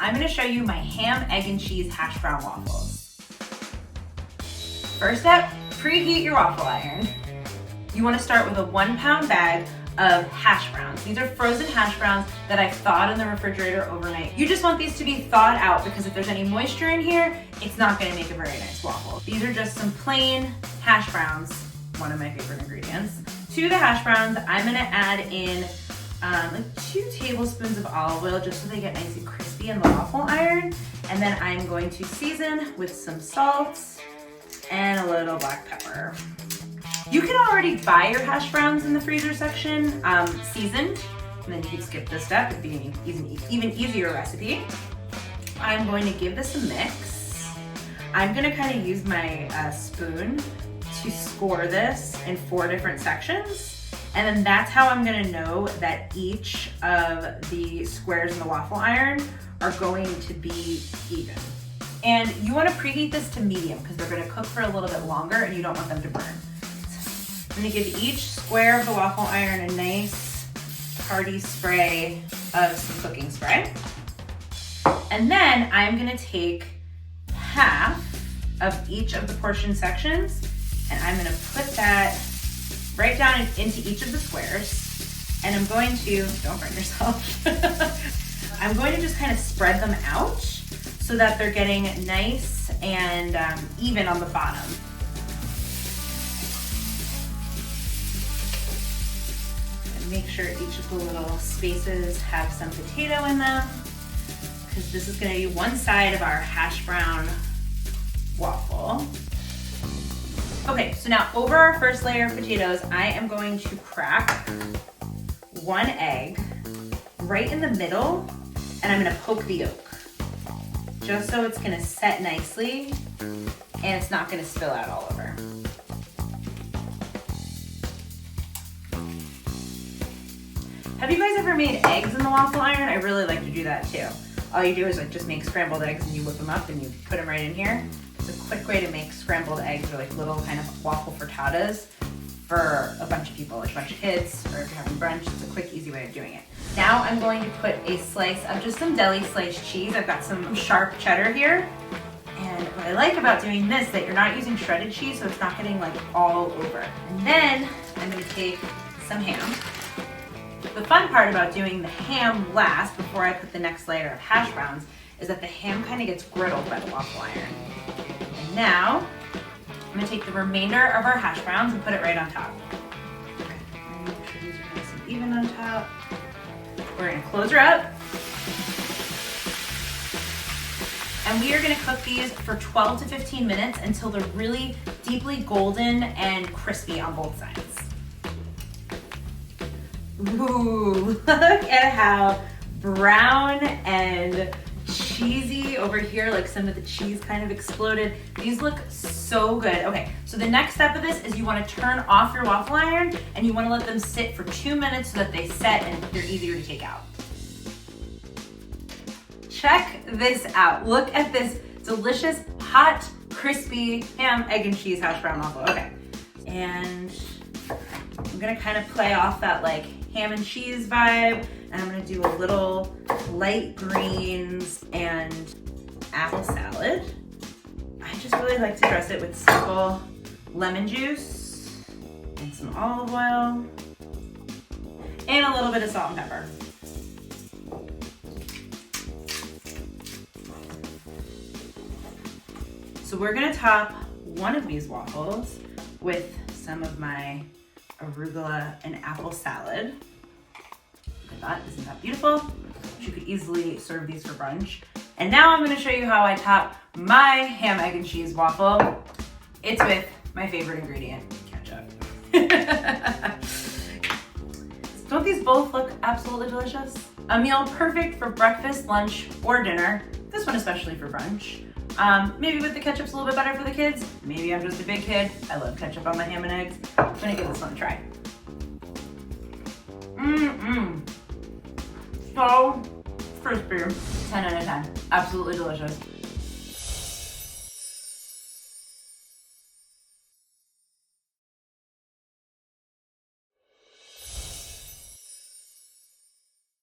I'm gonna show you my ham, egg, and cheese hash brown waffles. First step, preheat your waffle iron. You wanna start with a 1 pound bag of hash browns. These are frozen hash browns that I've thawed in the refrigerator overnight. You just want these to be thawed out because if there's any moisture in here, it's not gonna make a very nice waffle. These are just some plain hash browns, one of my favorite ingredients. To the hash browns, I'm gonna add in like 2 tablespoons of olive oil just so they get nice and crispy in the waffle iron. And then I'm going to season with some salt and a little black pepper. You can already buy your hash browns in the freezer section, seasoned, and then you can skip this step. It'd be an even easier recipe. I'm going to give this a mix. I'm gonna kind of use my spoon to score this in 4 different sections. And then that's how I'm gonna know that each of the squares in the waffle iron are going to be even. And you wanna preheat this to medium because they're gonna cook for a little bit longer and you don't want them to burn. I'm gonna give each square of the waffle iron a nice hearty spray of some cooking spray. And then I'm gonna take half of each of the portion sections and I'm gonna put that right down into each of the squares. And I'm going to, don't burn yourself. I'm going to just kind of spread them out so that they're getting nice and even on the bottom. Make sure each of the little spaces have some potato in them because this is going to be one side of our hash brown waffle. Okay, so now over our first layer of potatoes, I am going to crack 1 egg right in the middle and I'm going to poke the yolk just so it's going to set nicely and it's not going to spill out all over. Have you guys ever made eggs in the waffle iron? I really like to do that too. All you do is like just make scrambled eggs and you whip them up and you put them right in here. It's a quick way to make scrambled eggs or like little kind of waffle frittatas for a bunch of people, like a bunch of kids, or if you're having brunch, it's a quick, easy way of doing it. Now I'm going to put a slice of just some deli sliced cheese. I've got some sharp cheddar here. And what I like about doing this is that you're not using shredded cheese, so it's not getting like all over. And then I'm gonna take some ham. The fun part about doing the ham last before I put the next layer of hash browns is that the ham kind of gets griddled by the waffle iron. And now, I'm gonna take the remainder of our hash browns and put it right on top. Okay, make sure these are nice and even on top. We're gonna close her up. And we are gonna cook these for 12 to 15 minutes until they're really deeply golden and crispy on both sides. Ooh, look at how brown and cheesy over here, like some of the cheese kind of exploded. These look so good. Okay, so the next step of this is you want to turn off your waffle iron and you want to let them sit for 2 minutes so that they set and they're easier to take out. Check this out. Look at this delicious, hot, crispy ham, egg, and cheese hash brown waffle. Okay, and I'm gonna kind of play off that like ham and cheese vibe, and I'm gonna do a little light greens and apple salad. I just really like to dress it with simple lemon juice and some olive oil and a little bit of salt and pepper. So we're gonna top one of these waffles with some of my arugula and apple salad. Look at that, isn't that beautiful? You could easily serve these for brunch. And now I'm gonna show you how I top my ham, egg, and cheese waffle. It's with my favorite ingredient, ketchup. Don't these both look absolutely delicious? A meal perfect for breakfast, lunch, or dinner. This one especially for brunch. Maybe with the ketchup's a little bit better for the kids. Maybe I'm just a big kid. I love ketchup on my ham and eggs. I'm gonna give this one a try. So crispy. 10 out of 10. Absolutely delicious.